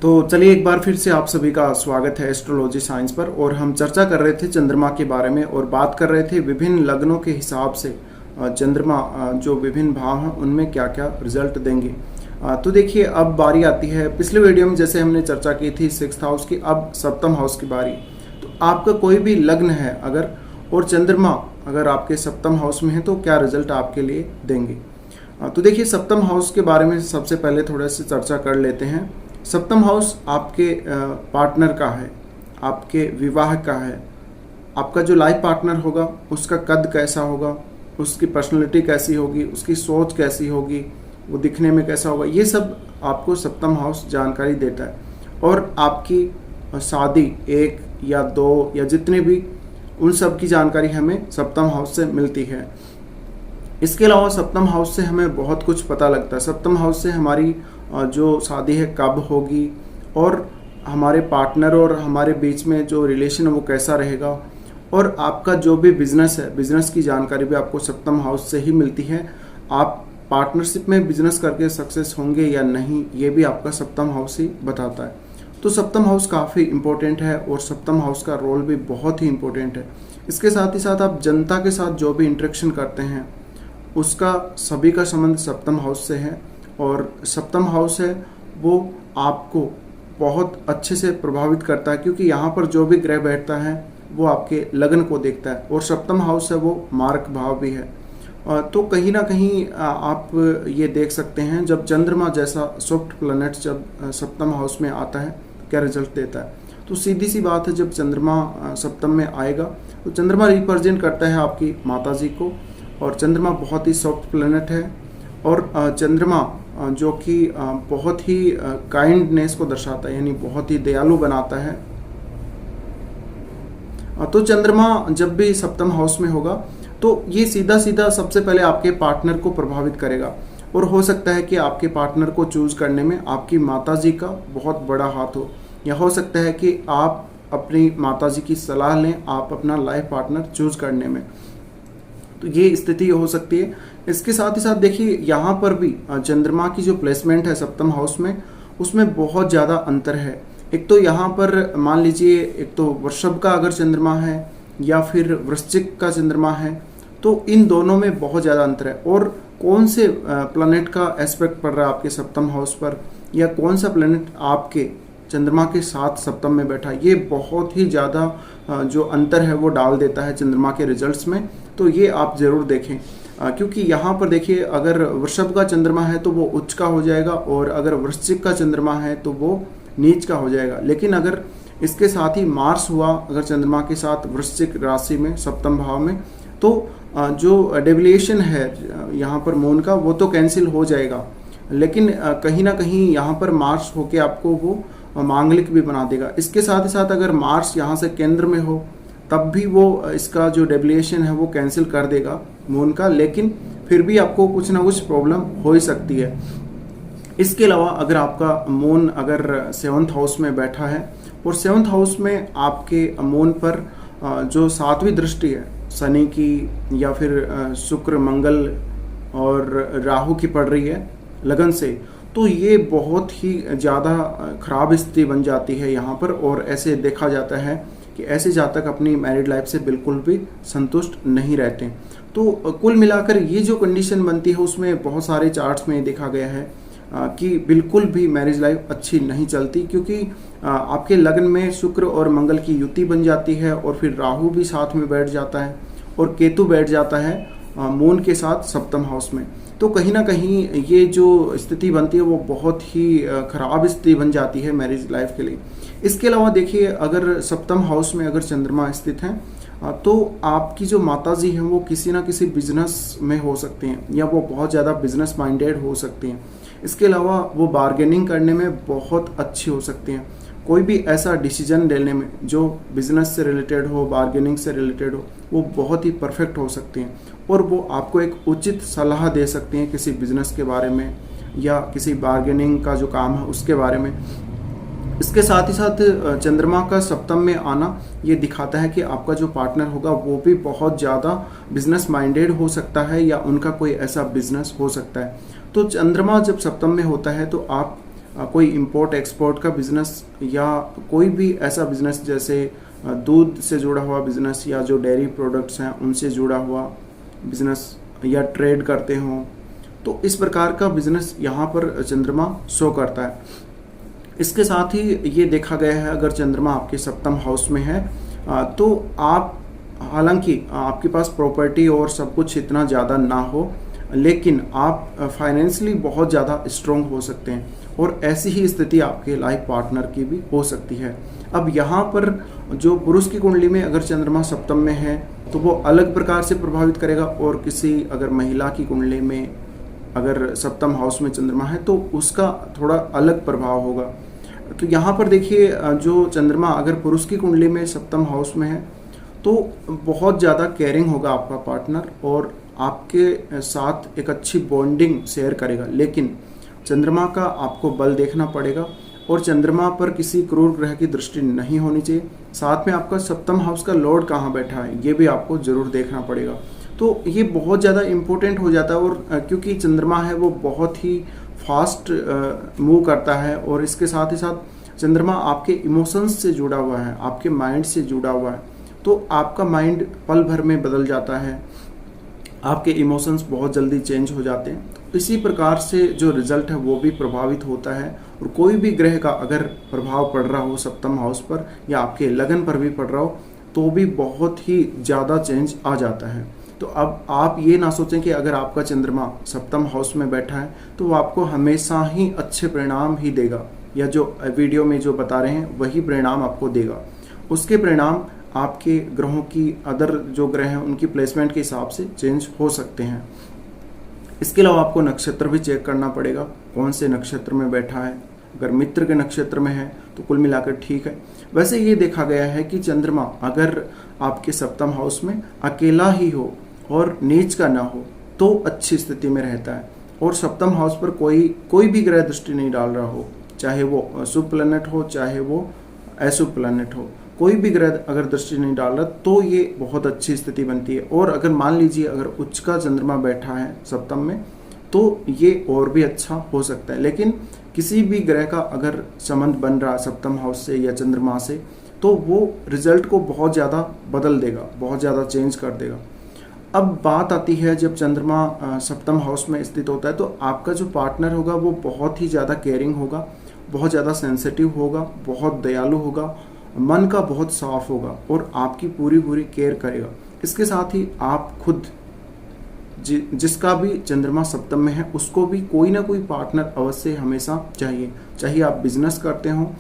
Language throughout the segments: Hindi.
तो चलिए एक बार फिर से आप सभी का स्वागत है एस्ट्रोलॉजी साइंस पर। और हम चर्चा कर रहे थे चंद्रमा के बारे में और बात कर रहे थे विभिन्न लग्नों के हिसाब से चंद्रमा जो विभिन्न भाव हैं उनमें क्या क्या रिजल्ट देंगे। तो देखिए अब बारी आती है, पिछले वीडियो में जैसे हमने चर्चा की थी 6th हाउस की, अब 7th हाउस की बारी। तो आपका कोई भी लग्न है अगर और चंद्रमा अगर आपके 7th हाउस में है तो क्या रिजल्ट आपके लिए देंगे। तो देखिए 7th हाउस के बारे में सबसे पहले थोड़ा सा चर्चा कर लेते हैं। 7th हाउस आपके पार्टनर का है, आपके विवाह का है, आपका जो लाइफ पार्टनर होगा उसका कद कैसा होगा, उसकी पर्सनैलिटी कैसी होगी, उसकी सोच कैसी होगी, वो दिखने में कैसा होगा, ये सब आपको 7th हाउस जानकारी देता है। और आपकी शादी 1 या 2 या जितने भी, उन सब की जानकारी हमें 7th हाउस से मिलती है। इसके अलावा 7th हाउस से हमें बहुत कुछ पता लगता है। 7th हाउस से हमारी जो शादी है कब होगी और हमारे पार्टनर और हमारे बीच में जो रिलेशन है वो कैसा रहेगा, और आपका जो भी बिजनेस है, बिजनेस की जानकारी भी आपको 7th हाउस से ही मिलती है। आप पार्टनरशिप में बिजनेस करके सक्सेस होंगे या नहीं, ये भी आपका 7th हाउस ही बताता है। तो 7th हाउस काफ़ी इंपॉर्टेंट है और 7th हाउस का रोल भी बहुत ही इंपॉर्टेंट है। इसके साथ ही साथ आप जनता के साथ जो भी इंटरेक्शन करते हैं उसका सभी का संबंध 7th हाउस से है। और 7th हाउस है वो आपको बहुत अच्छे से प्रभावित करता है, क्योंकि यहाँ पर जो भी ग्रह बैठता है वो आपके लग्न को देखता है। और 7th हाउस है वो मार्क भाव भी है। तो कहीं ना कहीं आप ये देख सकते हैं जब चंद्रमा जैसा सॉफ्ट प्लैनेट जब 7th हाउस में आता है क्या रिजल्ट देता है। तो सीधी सी बात है, जब चंद्रमा 7th में आएगा तो चंद्रमा रिप्रेजेंट करता है आपकी माता जी को। और चंद्रमा बहुत ही सॉफ्ट प्लैनेट है और चंद्रमा जो कि बहुत ही काइंडनेस को दर्शाता है, यानी बहुत ही दयालु बनाता है। तो चंद्रमा जब भी 7th हाउस में होगा तो ये सीधा सीधा सबसे पहले आपके पार्टनर को प्रभावित करेगा। और हो सकता है कि आपके पार्टनर को चूज करने में आपकी माताजी का बहुत बड़ा हाथ हो, या हो सकता है कि आप अपनी माताजी की सलाह लें आप अपना लाइफ पार्टनर चूज करने में। तो ये स्थिति हो सकती है। इसके साथ ही साथ देखिए यहाँ पर भी चंद्रमा की जो प्लेसमेंट है 7th हाउस में, उसमें बहुत ज़्यादा अंतर है। एक तो यहाँ पर मान लीजिए, एक तो वृषभ का अगर चंद्रमा है या फिर वृश्चिक का चंद्रमा है, तो इन दोनों में बहुत ज़्यादा अंतर है। और कौन से प्लैनेट का एस्पेक्ट पड़ रहा है आपके 7th हाउस पर, या कौन सा प्लैनेट आपके चंद्रमा के साथ 7th में बैठा, ये बहुत ही ज़्यादा जो अंतर है वो डाल देता है चंद्रमा के रिजल्ट्स में। तो ये आप ज़रूर देखें, क्योंकि यहाँ पर देखिए अगर वृषभ का चंद्रमा है तो वो उच्च का हो जाएगा, और अगर वृश्चिक का चंद्रमा है तो वो नीच का हो जाएगा। लेकिन अगर इसके साथ ही मार्स हुआ अगर चंद्रमा के साथ वृश्चिक राशि में 7th भाव में, तो जो डेविएशन है यहाँ पर मून का वो तो कैंसिल हो जाएगा। लेकिन कहीं ना कहीं यहाँ पर मार्स होके आपको वो मांगलिक भी बना देगा। इसके साथ ही साथ अगर मार्स यहाँ से केंद्र में हो तब भी वो इसका जो डेविएशन है वो कैंसिल कर देगा मून का, लेकिन फिर भी आपको कुछ ना कुछ प्रॉब्लम हो ही सकती है। इसके अलावा अगर आपका मून अगर 7th हाउस में बैठा है और 7th हाउस में आपके मून पर जो 7वीं दृष्टि है शनि की या फिर शुक्र मंगल और राहु की पड़ रही है लगन से, तो ये बहुत ही ज़्यादा खराब स्थिति बन जाती है यहाँ पर। और ऐसे देखा जाता है कि ऐसे जातक अपनी मैरिड लाइफ से बिल्कुल भी संतुष्ट नहीं रहते। तो कुल मिलाकर ये जो कंडीशन बनती है उसमें बहुत सारे चार्ट्स में देखा गया है कि बिल्कुल भी मैरिज लाइफ अच्छी नहीं चलती, क्योंकि आपके लग्न में शुक्र और मंगल की युति बन जाती है और फिर राहु भी साथ में बैठ जाता है और केतु बैठ जाता है मून के साथ 7th हाउस में। तो कहीं ना कहीं ये जो स्थिति बनती है वो बहुत ही खराब स्थिति बन जाती है मैरिज लाइफ के लिए। इसके अलावा देखिए अगर 7th हाउस में अगर चंद्रमा स्थित है तो आपकी जो माताजी हैं वो किसी ना किसी बिजनेस में हो सकती हैं, या वो बहुत ज़्यादा बिजनेस माइंडेड हो सकती हैं। इसके अलावा वो बार्गेनिंग करने में बहुत अच्छी हो सकती हैं। कोई भी ऐसा डिसीजन लेने में जो बिजनेस से रिलेटेड हो, बार्गेनिंग से रिलेटेड हो, वो बहुत ही परफेक्ट हो सकती हैं और वो आपको एक उचित सलाह दे सकती हैं किसी बिजनेस के बारे में या किसी बार्गेनिंग का जो काम है उसके बारे में। इसके साथ ही साथ चंद्रमा का 7th में आना ये दिखाता है कि आपका जो पार्टनर होगा वो भी बहुत ज़्यादा बिजनेस माइंडेड हो सकता है या उनका कोई ऐसा बिजनेस हो सकता है। तो चंद्रमा जब 7th में होता है तो आप कोई इंपोर्ट एक्सपोर्ट का बिजनेस या कोई भी ऐसा बिजनेस जैसे दूध से जुड़ा हुआ बिजनेस या जो डेयरी प्रोडक्ट्स हैं उनसे जुड़ा हुआ बिजनेस या ट्रेड करते हों, तो इस प्रकार का बिजनेस यहाँ पर चंद्रमा शो करता है। इसके साथ ही ये देखा गया है अगर चंद्रमा आपके सप्तम हाउस में है तो आप, हालांकि आपके पास प्रॉपर्टी और सब कुछ इतना ज़्यादा ना हो, लेकिन आप फाइनेंशियली बहुत ज़्यादा स्ट्रॉन्ग हो सकते हैं और ऐसी ही स्थिति आपके लाइफ पार्टनर की भी हो सकती है। अब यहाँ पर जो पुरुष की कुंडली में अगर चंद्रमा सप्तम में है तो वो अलग प्रकार से प्रभावित करेगा, और किसी अगर महिला की कुंडली में अगर सप्तम हाउस में चंद्रमा है तो उसका थोड़ा अलग प्रभाव होगा। तो यहाँ पर देखिए जो चंद्रमा अगर पुरुष की कुंडली में सप्तम हाउस में है तो बहुत ज़्यादा केयरिंग होगा आपका पार्टनर और आपके साथ एक अच्छी बॉन्डिंग शेयर करेगा, लेकिन चंद्रमा का आपको बल देखना पड़ेगा और चंद्रमा पर किसी क्रूर ग्रह की दृष्टि नहीं होनी चाहिए। साथ में आपका सप्तम हाउस का लॉर्ड कहाँ बैठा है ये भी आपको जरूर देखना पड़ेगा। तो ये बहुत ज़्यादा इम्पोर्टेंट हो जाता है, और क्योंकि चंद्रमा है वो बहुत ही फास्ट मूव करता है और इसके साथ ही साथ चंद्रमा आपके इमोशंस से जुड़ा हुआ है, आपके माइंड से जुड़ा हुआ है, तो आपका माइंड पल भर में बदल जाता है, आपके इमोशंस बहुत जल्दी चेंज हो जाते हैं। तो इसी प्रकार से जो रिजल्ट है वो भी प्रभावित होता है, और कोई भी ग्रह का अगर प्रभाव पड़ रहा हो सप्तम हाउस पर या आपके लगन पर भी पड़ रहा हो तो भी बहुत ही ज़्यादा चेंज आ जाता है। तो अब आप ये ना सोचें कि अगर आपका चंद्रमा सप्तम हाउस में बैठा है तो वो आपको हमेशा ही अच्छे परिणाम ही देगा, या जो वीडियो में जो बता रहे हैं वही परिणाम आपको देगा। उसके परिणाम आपके ग्रहों की अदर जो ग्रह हैं उनकी प्लेसमेंट के हिसाब से चेंज हो सकते हैं। इसके अलावा आपको नक्षत्र भी चेक करना पड़ेगा, कौन से नक्षत्र में बैठा है। अगर मित्र के नक्षत्र में है तो कुल मिलाकर ठीक है। वैसे ये देखा गया है कि चंद्रमा अगर आपके सप्तम हाउस में अकेला ही हो और नीच का ना हो तो अच्छी स्थिति में रहता है, और सप्तम हाउस पर कोई भी ग्रह दृष्टि नहीं डाल रहा हो, चाहे वो शुभ प्लैनेट हो चाहे वो अशुभ प्लैनेट हो, कोई भी ग्रह अगर दृष्टि नहीं डाल रहा तो ये बहुत अच्छी स्थिति बनती है। और अगर मान लीजिए अगर उच्च का चंद्रमा बैठा है सप्तम में तो ये और भी अच्छा हो सकता है, लेकिन किसी भी ग्रह का अगर संबंध बन रहा है सप्तम हाउस से या चंद्रमा से तो वो रिजल्ट को बहुत ज़्यादा बदल देगा, बहुत ज़्यादा चेंज कर देगा। अब बात आती है जब चंद्रमा सप्तम हाउस में स्थित होता है तो आपका जो पार्टनर होगा वो बहुत ही ज़्यादा केयरिंग होगा, बहुत ज़्यादा सेंसिटिव होगा, बहुत दयालु होगा, मन का बहुत साफ होगा और आपकी पूरी केयर करेगा। इसके साथ ही आप खुद जिसका भी चंद्रमा सप्तम में है उसको भी कोई ना कोई पार्टनर अवश्य हमेशा चाहिए, चाहे आप बिजनेस करते हो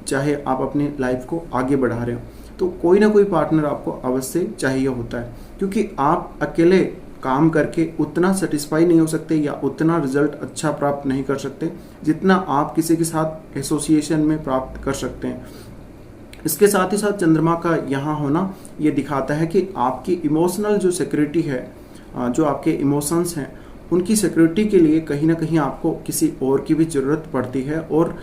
चाहे आप अपनी लाइफ को आगे बढ़ा रहे हो, तो कोई ना कोई पार्टनर आपको अवश्य चाहिए होता है, क्योंकि आप अकेले काम करके उतना सेटिस्फाई नहीं हो सकते या उतना रिजल्ट अच्छा प्राप्त नहीं कर सकते जितना आप किसी के साथ एसोसिएशन में प्राप्त कर सकते हैं। इसके साथ ही साथ चंद्रमा का यहाँ होना ये दिखाता है कि आपकी इमोशनल जो सिक्योरिटी है, जो आपके इमोशंस हैं उनकी सिक्योरिटी के लिए कहीं ना कहीं आपको किसी और की भी ज़रूरत पड़ती है। और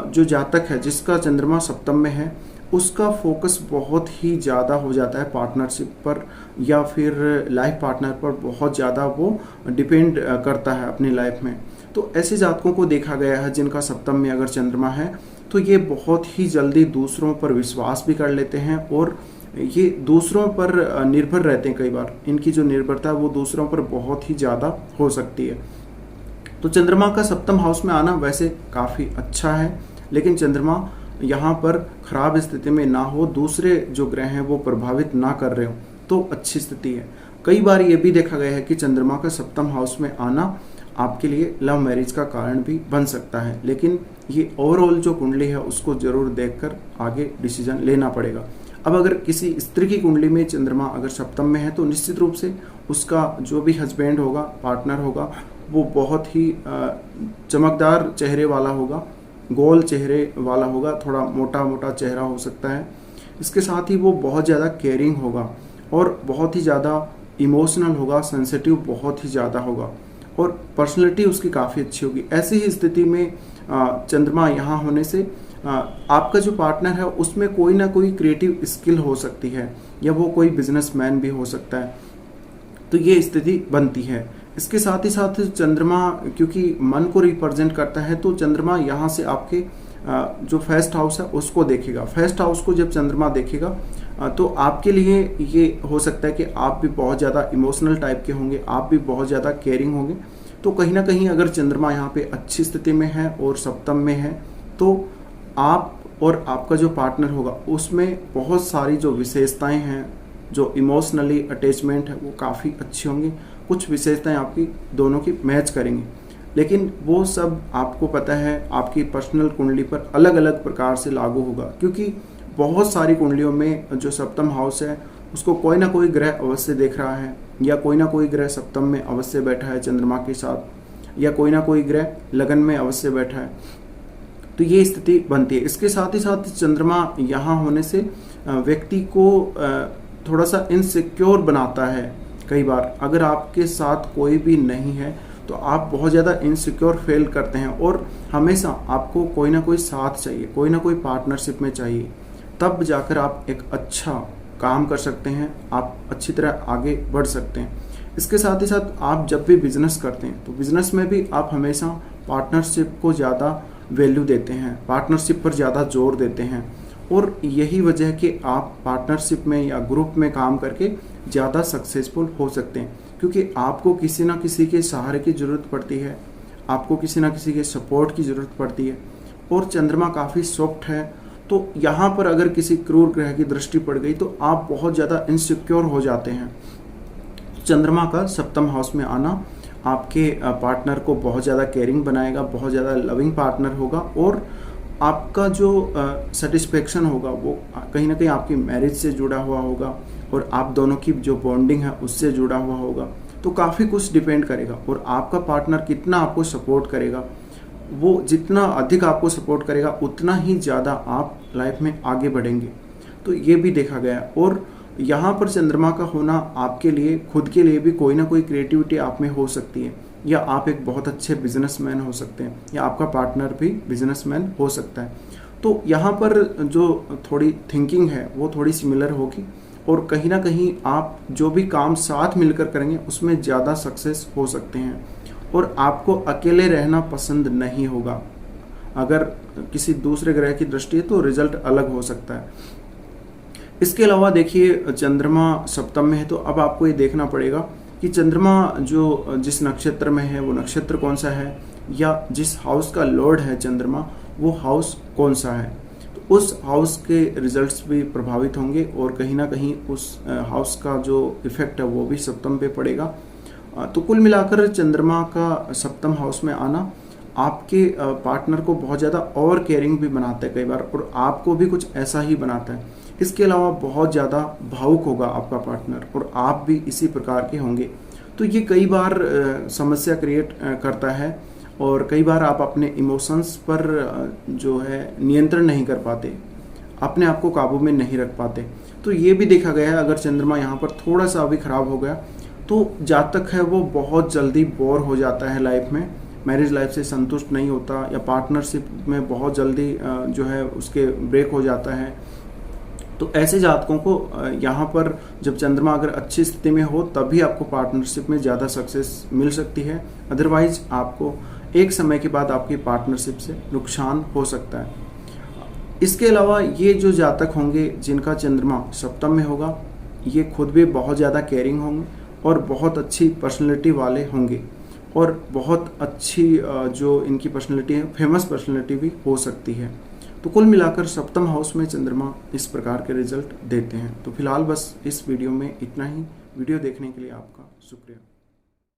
जो जातक है जिसका चंद्रमा सप्तम में है उसका फोकस बहुत ही ज़्यादा हो जाता है पार्टनरशिप पर या फिर लाइफ पार्टनर पर, बहुत ज़्यादा वो डिपेंड करता है अपनी लाइफ में। तो ऐसे जातकों को देखा गया है जिनका सप्तम में अगर चंद्रमा है तो ये बहुत ही जल्दी दूसरों पर विश्वास भी कर लेते हैं और ये दूसरों पर निर्भर रहते हैं। कई बार इनकी जो निर्भरता है वो दूसरों पर बहुत ही ज़्यादा हो सकती है। तो चंद्रमा का सप्तम हाउस में आना वैसे काफ़ी अच्छा है, लेकिन चंद्रमा यहाँ पर खराब स्थिति में ना हो, दूसरे जो ग्रह हैं वो प्रभावित ना कर रहे हो तो अच्छी स्थिति है। कई बार ये भी देखा गया है कि चंद्रमा का सप्तम हाउस में आना आपके लिए लव मैरिज का कारण भी बन सकता है, लेकिन ये ओवरऑल जो कुंडली है उसको जरूर देखकर आगे डिसीजन लेना पड़ेगा। अब अगर किसी स्त्री की कुंडली में चंद्रमा अगर सप्तम में है तो निश्चित रूप से उसका जो भी हस्बैंड होगा, पार्टनर होगा, वो बहुत ही चमकदार चेहरे वाला होगा, गोल चेहरे वाला होगा, थोड़ा मोटा मोटा चेहरा हो सकता है। इसके साथ ही वो बहुत ज़्यादा केयरिंग होगा और बहुत ही ज़्यादा इमोशनल होगा, सेंसिटिव बहुत ही ज़्यादा होगा और पर्सनैलिटी उसकी काफ़ी अच्छी होगी। ऐसी ही स्थिति में चंद्रमा यहाँ होने से आपका जो पार्टनर है उसमें कोई ना कोई क्रिएटिव स्किल हो सकती है या वो कोई बिजनेसमैन भी हो सकता है। तो ये स्थिति बनती है। इसके साथ ही साथ चंद्रमा क्योंकि मन को रिप्रेजेंट करता है, तो चंद्रमा यहाँ से आपके जो फर्स्ट हाउस है उसको देखेगा। फर्स्ट हाउस को जब चंद्रमा देखेगा तो आपके लिए ये हो सकता है कि आप भी बहुत ज़्यादा इमोशनल टाइप के होंगे, आप भी बहुत ज़्यादा केयरिंग होंगे। तो कहीं ना कहीं अगर चंद्रमा यहाँ पे अच्छी स्थिति में है और सप्तम में है, तो आप और आपका जो पार्टनर होगा उसमें बहुत सारी जो विशेषताएं हैं, जो इमोशनली अटैचमेंट है, वो काफ़ी अच्छी होंगी। कुछ विशेषताएं आपकी दोनों की मैच करेंगी, लेकिन वो सब आपको पता है आपकी पर्सनल कुंडली पर अलग अलग प्रकार से लागू होगा, क्योंकि बहुत सारी कुंडलियों में जो सप्तम हाउस है उसको कोई ना कोई ग्रह अवश्य देख रहा है, या कोई ना कोई ग्रह सप्तम में अवश्य बैठा है चंद्रमा के साथ, या कोई ना कोई ग्रह लगन में अवश्य बैठा है। तो ये स्थिति बनती है। इसके साथ ही साथ चंद्रमा यहाँ होने से व्यक्ति को थोड़ा सा इनसिक्योर बनाता है। कई बार अगर आपके साथ कोई भी नहीं है तो आप बहुत ज़्यादा इनसिक्योर फील करते हैं, और हमेशा आपको कोई ना कोई साथ चाहिए, कोई ना कोई पार्टनरशिप में चाहिए, तब जाकर आप एक अच्छा काम कर सकते हैं, आप अच्छी तरह आगे बढ़ सकते हैं। इसके साथ ही साथ आप जब भी बिजनेस करते हैं तो बिजनेस में भी आप हमेशा पार्टनरशिप को ज़्यादा वैल्यू देते हैं, पार्टनरशिप पर ज़्यादा जोर देते हैं, और यही वजह है कि आप पार्टनरशिप में या ग्रुप में काम करके ज़्यादा सक्सेसफुल हो सकते हैं, क्योंकि आपको किसी ना किसी के सहारे की ज़रूरत पड़ती है, आपको किसी ना किसी के सपोर्ट की ज़रूरत पड़ती है। और चंद्रमा काफ़ी सॉफ्ट है, तो यहाँ पर अगर किसी क्रूर ग्रह की दृष्टि पड़ गई तो आप बहुत ज़्यादा इनसिक्योर हो जाते हैं। चंद्रमा का सप्तम हाउस में आना आपके पार्टनर को बहुत ज़्यादा केयरिंग बनाएगा, बहुत ज़्यादा लविंग पार्टनर होगा, और आपका जो सेटिस्फेक्शन होगा वो कहीं ना कहीं आपकी मैरिज से जुड़ा हुआ होगा, और आप दोनों की जो बॉन्डिंग है उससे जुड़ा हुआ होगा। तो काफ़ी कुछ डिपेंड करेगा, और आपका पार्टनर कितना आपको सपोर्ट करेगा, वो जितना अधिक आपको सपोर्ट करेगा उतना ही ज़्यादा आप लाइफ में आगे बढ़ेंगे। तो ये भी देखा गया। और यहाँ पर चंद्रमा का होना आपके लिए खुद के लिए भी कोई ना कोई क्रिएटिविटी आप में हो सकती है, या आप एक बहुत अच्छे बिजनेसमैन हो सकते हैं, या आपका पार्टनर भी बिजनेसमैन हो सकता है। तो यहाँ पर जो थोड़ी थिंकिंग है वो थोड़ी सिमिलर होगी, और कहीं ना कहीं आप जो भी काम साथ मिलकर करेंगे उसमें ज़्यादा सक्सेस हो सकते हैं, और आपको अकेले रहना पसंद नहीं होगा। अगर किसी दूसरे ग्रह की दृष्टि है तो रिजल्ट अलग हो सकता है। इसके अलावा देखिए, चंद्रमा सप्तम में है तो अब आपको ये देखना पड़ेगा कि चंद्रमा जो जिस नक्षत्र में है वो नक्षत्र कौन सा है, या जिस हाउस का लॉर्ड है चंद्रमा वो हाउस कौन सा है। तो उस हाउस के रिजल्ट्स भी प्रभावित होंगे, और कहीं ना कहीं उस हाउस का जो इफेक्ट है वो भी सप्तम पे पड़ेगा। तो कुल मिलाकर चंद्रमा का सप्तम हाउस में आना आपके पार्टनर को बहुत ज़्यादा ओवर केयरिंग भी बनाता है कई बार, और आपको भी कुछ ऐसा ही बनाता है। इसके अलावा बहुत ज़्यादा भावुक होगा आपका पार्टनर, और आप भी इसी प्रकार के होंगे। तो ये कई बार समस्या क्रिएट करता है, और कई बार आप अपने इमोशंस पर जो है नियंत्रण नहीं कर पाते, अपने आप को काबू में नहीं रख पाते। तो ये भी देखा गया है, अगर चंद्रमा यहाँ पर थोड़ा सा भी खराब हो गया तो जातक है वो बहुत जल्दी बोर हो जाता है लाइफ में, मैरिज लाइफ से संतुष्ट नहीं होता, या पार्टनरशिप में बहुत जल्दी जो है उसके ब्रेक हो जाता है। तो ऐसे जातकों को यहाँ पर जब चंद्रमा अगर अच्छी स्थिति में हो तभी आपको पार्टनरशिप में ज़्यादा सक्सेस मिल सकती है, अदरवाइज आपको एक समय के बाद आपकी पार्टनरशिप से नुकसान हो सकता है। इसके अलावा ये जो जातक होंगे जिनका चंद्रमा सप्तम में होगा, ये खुद भी बहुत ज़्यादा केयरिंग होंगे, और बहुत अच्छी पर्सनैलिटी वाले होंगे, और बहुत अच्छी जो इनकी पर्सनैलिटी है फेमस पर्सनैलिटी भी हो सकती है। तो कुल मिलाकर सप्तम हाउस में चंद्रमा इस प्रकार के रिजल्ट देते हैं। तो फिलहाल बस इस वीडियो में इतना ही। वीडियो देखने के लिए आपका शुक्रिया।